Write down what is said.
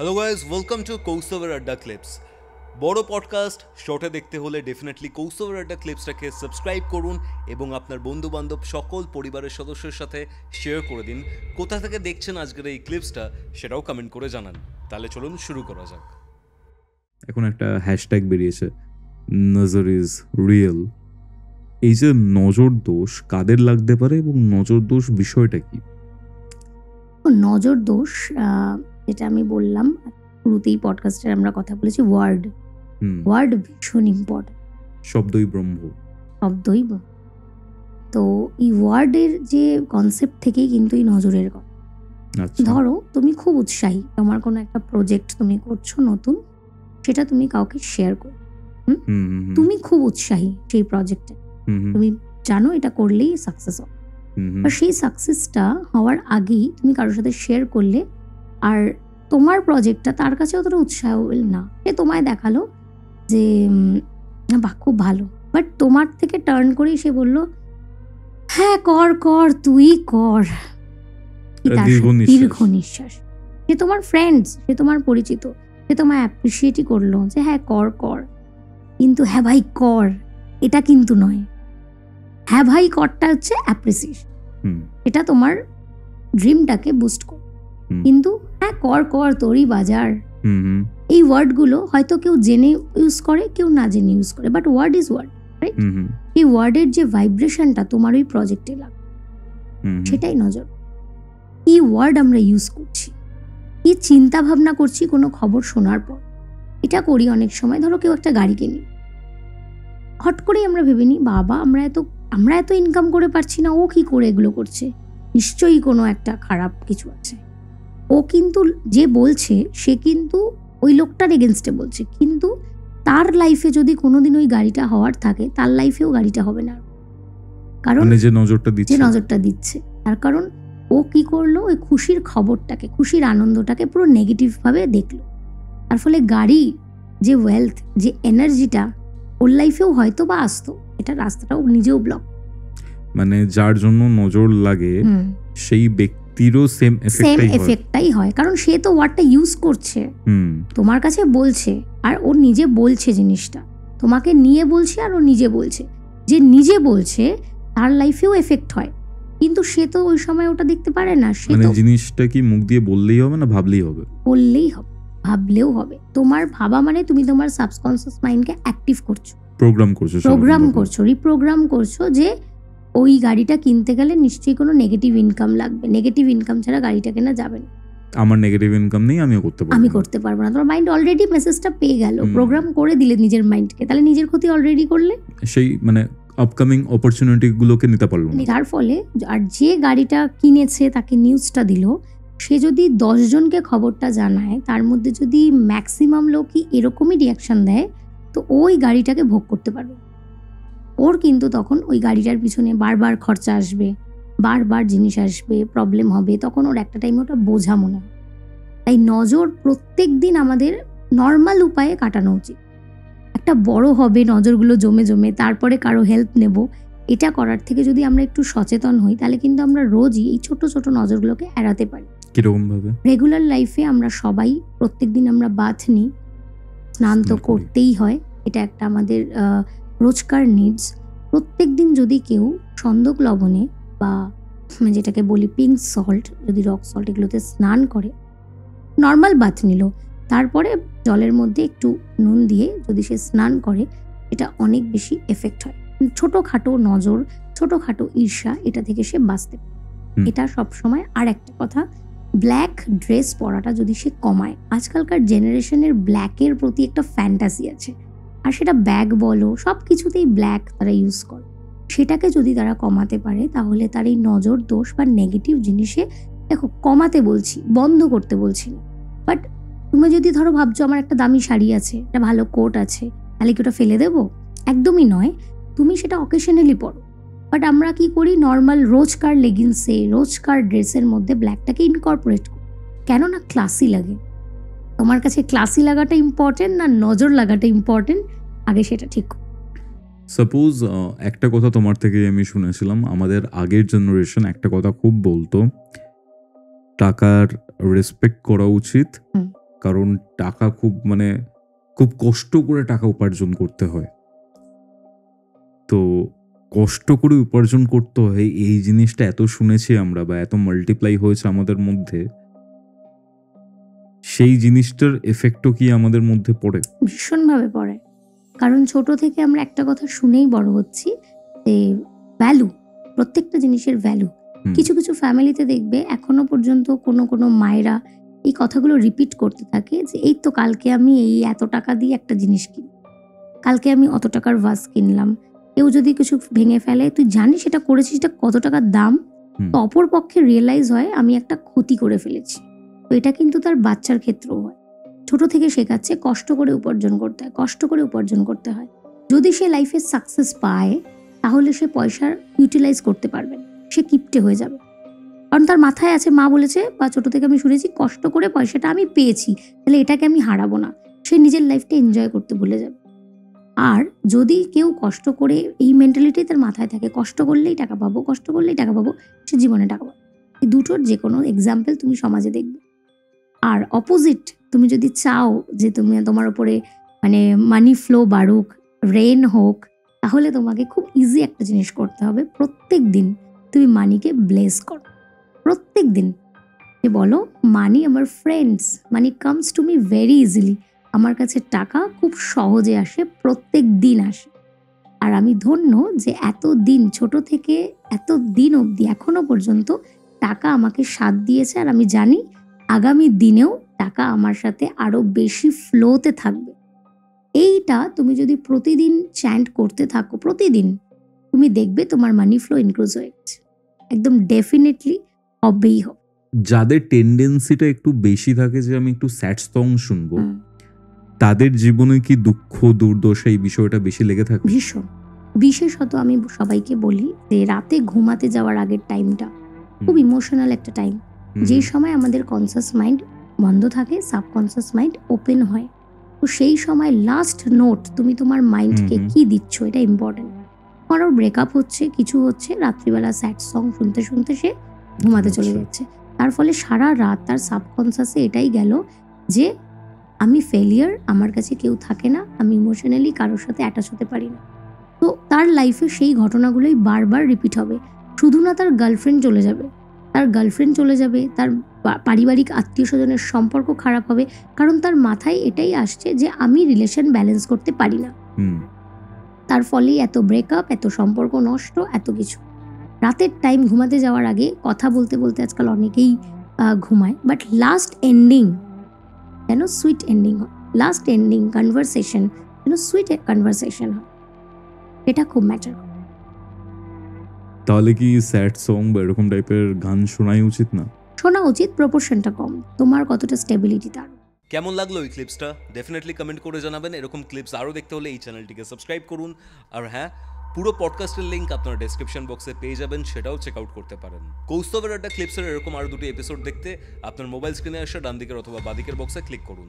Hello guys, welcome to কৌস্তবের আড্ডা clips. বড় podcast শর্টে দেখতে হলে ডেফিনেটলি কৌস্তবের আড্ডা ক্লিপসটাকে সাবস্ক্রাইব করুন এবং আপনার বন্ধুবান্ধব সকল পরিবারের সদস্যের সাথে শেয়ার করে দিন। কোথা থেকে দেখছেন আজকের এই ক্লিপসটা সেটাও কমেন্ট করে জানান। তাহলে চলুন শুরু করা যাক। এখন একটা হ্যাশট্যাগ বেরিয়েছে, নজর ইজ রিয়েল। এই যে নজর দোষ কাদের লাগতে পারে এবং নজর দোষ বিষয়টা কি? নজর দোষ যেটা আমি বললাম শুরুতেই পডকাস্টের আমরা কথা বলেছি, ওয়ার্ড ভীষণ ইম্পর্টেন্ট। শব্দই ব্রহ্ম। তো এই ওয়ার্ডের যে কনসেপ্ট থেকেই কিন্তু এই নজরের কথা। ধরো তুমি খুব উৎসাহী, তোমার কোনো একটা প্রজেক্ট তুমি করছো নতুন, সেটা তুমি কাউকে শেয়ার করো, তুমি খুব উৎসাহী সেই প্রজেক্টে, তুমি জানো এটা করলেই সাকসেস হবে। আর সেই সাকসেসটা হওয়ার আগেই তুমি কারোর সাথে শেয়ার করলে, আর তোমার প্রজেক্টটা তার কাছে অতটা উৎসাহী না, সে তোমায় দেখালো যে বাহ খুব ভালো, বাট তোমার থেকে টার্ন করেই সে বলল হ্যাঁ কর কর তুই কর, দীর্ঘ নিঃশ্বাস। সে তোমার ফ্রেন্ডস, সে তোমার পরিচিত, সে তোমায় অ্যাপ্রিসিয়েটই করলো যে হ্যাঁ কর কর, কিন্তু হ্যাঁ ভাই কর এটা কিন্তু নয়। হ্যাঁ ভাই করটা হচ্ছে অ্যাপ্রিসিয়েশন, এটা তোমার ড্রিমটাকে বুস্ট করে। কিন্তু হ্যাঁ কর কর তোরই বাজার, এই ওয়ার্ডগুলো হয়তো কেউ জেনে ইউজ করে, কেউ না জেনে ইউজ করে, but word is word, right? এই ওয়ার্ডের যে ভাইব্রেশনটা তোমার ওই প্রজেক্টে লাগে, সেটাই নজর। এই ওয়ার্ড আমরা ইউজ করছি, এই চিন্তা ভাবনা করছি কোনো খবর শোনার পর। এটা করি অনেক সময়। ধরো কেউ একটা গাড়ি কিনি, হট করেই আমরা ভেবে নিই বাবা আমরা এত ইনকাম করে পারছি না, ও কি করে এগুলো করছে, নিশ্চয়ই কোনো একটা খারাপ কিছু আছে। ও কিন্তু যে বলছে সে কিন্তু ওই লোকটার এগেনস্টে বলছে, কিন্তু তার লাইফে যদি কোনোদিন ওই গাড়িটা হওয়ার থাকে, তার লাইফেও গাড়িটা হবে না, কারণ যে নজরটা দিচ্ছে তার কারণ ও কি করলো, ওই খুশির খবরটাকে, খুশির আনন্দটাকে পুরো নেগেটিভ ভাবে দেখলো। তার ফলে গাড়ি যে ওয়েলথ, যে এনার্জিটা ওর লাইফেও হয়তো বা আসতো, এটা রাস্তাটাও নিজেও ব্লক। মানে যার জন্য নজর লাগে সেই ব্যক্তিরও সেম এফেক্টটাই হয়, কারণ সে তো ওয়ার্ডটা ইউজ করছে, তোমার কাছে বলছে, আর ও নিজে বলছে জিনিসটা, তোমাকে নিয়ে বলছে, আর ও নিজে বলছে। যে নিজে বলছে তার লাইফেও এফেক্ট হয়, কিন্তু সে তো ওই সময় ওটা দেখতে পারে না। সে মানে জিনিসটা কি মুখ দিয়ে বললেই হবে না ভাবলেই হবে? বললেই হবে, ভাবলেও হবে। তোমার ভাবা মানে তুমি তোমার সাবকনসিয়াস মাইন্ডকে অ্যাক্টিভ করছো, রিপ্রোগ্রাম করছো যে ওই গাড়িটা কিনতে গেলে নিশ্চয়ই কোনো নেগেটিভ ইনকাম লাগবে, নেগেটিভ ইনকাম ছাড়া গাড়িটা কেনা যাবে না, আমার নেগেটিভ ইনকাম নেই, আমি করতে পারবো না। তোমার মাইন্ড অলরেডি মেসেজটা পেয়ে গেল, প্রোগ্রাম করে দিলে নিজের মাইন্ডকে, তাহলে নিজের ক্ষতি অলরেডি করলে, সেই মানে আপকামিং অপরচুনিটি গুলোকে নিতে পারলো না। তার ফলে আর যে গাড়িটা কিনেছে তাকে নিউজটা দিল, সে যদি 10 জনকে খবরটা জানায়, তার মধ্যে যদি ম্যাক্সিমাম লোকই এরকমই রিয়াকশন দেয়, তো ওই গাড়িটাকে ভোগ করতে পারবে। ওর কিন্তু তখন ওই গাড়িটার পিছনে বারবার খরচা আসবে, বারবার জিনিস আসবে, প্রবলেম হবে, তখন ওর একটা টাইমে ওটা বোঝা মনে হয়। তাই নজর প্রত্যেক দিন আমাদের নর্মাল উপায়ে কাটানো উচিত। একটা বড় হবে নজরগুলো জমে জমে, তারপরে কারো হেল্প নেব, এটা করার থেকে যদি আমরা একটু সচেতন হই, তাহলে কিন্তু আমরা রোজই এই ছোট ছোট নজরগুলোকে এড়াতে পারি। কিরকম ভাবে? রেগুলার লাইফে আমরা সবাই প্রত্যেকদিন আমরা বাথ নিই, স্নান তো করতেই হয়, এটা একটা আমাদের রোজকার নিডস। প্রত্যেক দিন যদি কেউ সন্দক লবণে বা যেটাকে বলি পিঙ্ক সল্ট, যদি রক সল্ট, এগুলোতে স্নান করে, নর্মাল বাথ নিল, তারপরে জলের মধ্যে একটু নুন দিয়ে যদি সে স্নান করে, এটা অনেক বেশি এফেক্ট হয়। ছোটোখাটো নজর, ছোটোখাটো ঈর্ষা, এটা থেকে সে বাঁচতে পারে। এটা সবসময়। আর একটা কথা, ব্ল্যাক ড্রেস পরাটা যদি সে কমায়, আজকালকার জেনারেশনের ব্ল্যাকের প্রতি একটা ফ্যান্টাসি আছে, আর সেটা ব্যাগ বলো সব কিছুতেই ব্ল্যাক তারা ইউজ করে, সেটাকে যদি তারা কমাতে পারে, তাহলে তার এই নজর দোষ বা নেগেটিভ জিনিসে, দেখো কমাতে বলছি, বন্ধ করতে বলছি না, বাট তুমি যদি ধরো ভাবছো আমার একটা দামি শাড়ি আছে, একটা ভালো কোট আছে, তাহলে কি ওটা ফেলে দেবো? একদমই নয়, তুমি সেটা অকেশনালি পরো। বাট আমরা কি করি, নর্মাল রোজকার লেগিংসে, রোজকার ড্রেসের মধ্যে ব্ল্যাকটাকে ইনকর্পোরেট করি, কেননা ক্লাসি লাগে। তোমার কাছে ক্লাসি লাগাটা ইম্পর্টেন্ট না নজর লাগাটা ইম্পর্টেন্ট, আগে সেটা ঠিক। সাপোজ একটা কথা তোমার থেকে আমি শুনেছিলাম, আমাদের আগের জেনারেশন একটা কথা খুব বলতো, টাকার রেসপেক্ট করা উচিত, কারণ টাকা খুব কষ্ট করে টাকা উপার্জন করতে হয়। তো কষ্ট করে উপার্জন করতে হয়, এই জিনিসটা এত শুনেছি আমরা বা এত মাল্টিপ্লাই হয়েছে আমাদের মধ্যে, সেই জিনিসটার এফেক্টও কি আমাদের মধ্যে পড়ে? ভীষণভাবে পড়ে। কারণ ছোট থেকে আমরা একটা কথা শুনেই বড় হচ্ছি যে ভ্যালু, প্রত্যেকটা জিনিসের ভ্যালু। কিছু কিছু ফ্যামিলিতে দেখবে এখনো পর্যন্ত কোনো মায়েরা এই কথাগুলো রিপিট করতে থাকে যে এই তো কালকে আমি এই এত টাকা দিয়ে একটা জিনিস কিনি, কালকে আমি অত টাকার ভাস কিনলাম। কেউ যদি কিছু ভেঙে ফেলে, তুই জানিস সেটা করেছিস, এটা কত টাকার দাম, তো অপর পক্ষে রিয়েলাইজ হয় আমি একটা ক্ষতি করে ফেলেছি। তো এটা কিন্তু তার বাচ্চার ক্ষেত্রেও হয়। ছোট থেকে শেখাচ্ছে কষ্ট করে উপার্জন করতে হয়, কষ্ট করে উপার্জন করতে হয়। যদি সে লাইফে সাকসেস পায় তাহলে সে পয়সার ইউটিলাইজ করতে পারবে না, সে কিপটে হয়ে যাবে। কারণ তার মাথায় আছে, মা বলেছে বা ছোট থেকে আমি শুনেছি, কষ্ট করে পয়সাটা আমি পেয়েছি, তাহলে এটাকে আমি হারাবো না। সে নিজের লাইফটা এনজয় করতে ভুলে যাবে। আর যদি কেউ কষ্ট করে, এই মেন্টালিটি তার মাথায় থাকে, কষ্ট করলেই টাকা পাবো, কষ্ট করলেই টাকা পাবো, সে জীবনে টাকা পাবো। এই দুটোর যে কোনো এক্সাম্পল তুমি সমাজে দেখবে। আর অপোজিট, তুমি যদি চাও যে তুমি তোমার উপরে মানি ফ্লো বাড়ুক, রেন হোক, তাহলে তোমাকে খুব ইজি একটা জিনিস করতে হবে। প্রত্যেক দিন তুমি মানিকে ব্লেস করো। প্রত্যেক দিন যে বলো, মানি আমার friends, money comes to me very easily. আমার কাছে টাকা খুব সহজে আসে, প্রত্যেক দিন আসে। আর আমি ধন্য যে এত দিন, ছোট থেকে এত দিন অবধি এখনো পর্যন্ত টাকা আমাকে সাথ দিয়েছে। আর আমি জানি আগামী দিনেও টাকা আমার সাথে আরো বেশি ফ্লোতে থাকবে। এইটা তুমি যদি প্রতিদিন চ্যান্ট করতে থাকো, প্রতিদিন, তুমি দেখবে তোমার মানি ফ্লো ইনক্রিজ হয়ে গেছে। একদম ডেফিনেটলি হবেই হবে। যাদের টেন্ডেন্সিটা একটু বেশি থাকে যে আমি একটু স্যাড সং শুনবো, তাদের জীবনে কি দুঃখ দুর্দশা এই বিষয়টা বেশি লেগে থাকে? ভীষণ। বিশেষত আমি সবাইকে বলি যে রাতে ঘুমাতে যাওয়ার আগের টাইমটা খুব ইমোশনাল একটা টাইম, যে সময় আমাদের কনসাস মাইন্ড বন্ধ থাকে, সাবকনসাস মাইন্ড ওপেন হয়। তো সেই সময় লাস্ট নোট তুমি তোমার মাইন্ডকে কি দিচ্ছ, এটা ইম্পর্টেন্ট। কারোর ব্রেকআপ হচ্ছে, কিছু হচ্ছে, রাত্রিবেলা স্যাড সং শুনতে শুনতে সে ঘুমাতে চলে যাচ্ছে। তার ফলে সারা রাত তার সাবকনসাসে এটাই গেল যে আমি ফেলিয়ার, আমার কাছে কেউ থাকে না, আমি ইমোশনালি কারোর সাথে অ্যাটাচ হতে পারি না। তো তার লাইফে সেই ঘটনাগুলোই বারবার রিপিট হবে। শুধু না, তার গার্লফ্রেন্ড চলে যাবে, তার পারিবারিক আত্মীয় স্বজনের সম্পর্ক খারাপ হবে, কারণ তার মাথায় এটাই আসছে যে আমি রিলেশন ব্যালেন্স করতে পারি না। তার ফলেই এত ব্রেকআপ, এত সম্পর্ক নষ্ট, এত কিছু। রাতের টাইম ঘুমাতে যাওয়ার আগে কথা বলতে বলতে আজকাল অনেকেই ঘুমায়, বাট লাস্ট এন্ডিং যেন সুইট এন্ডিং হয়, লাস্ট এন্ডিং কনভারসেশন যেন সুইট কনভারসেশন হয়, এটা খুব ম্যাটার করে। তাহলে কি স্যাড সং বা এরকম টাইপের গান শোনাই উচিত না? শোনা উচিত, প্রপোর্শনটা কম, তোমার কতটা স্টেবিলিটি তার। কেমন লাগলো এই ক্লিপসটা ডেফিনেটলি কমেন্ট করে জানাবেন। এরকম ক্লিপস আরও দেখতে হলে এই চ্যানেলটিকে সাবস্ক্রাইব করুন। আর হ্যাঁ, পুরো পডকাস্টের লিঙ্ক আপনারা ডেসক্রিপশন বক্সে পেয়ে যাবেন, সেটাও চেক আউট করতে পারেন। কৌস্তবের আড্ডা ক্লিপসের এরকম আরও দুটি এপিসোড দেখতে আপনার মোবাইল স্ক্রিনে আসা ডান দিকের অথবা বাদিকের বক্সে ক্লিক করুন।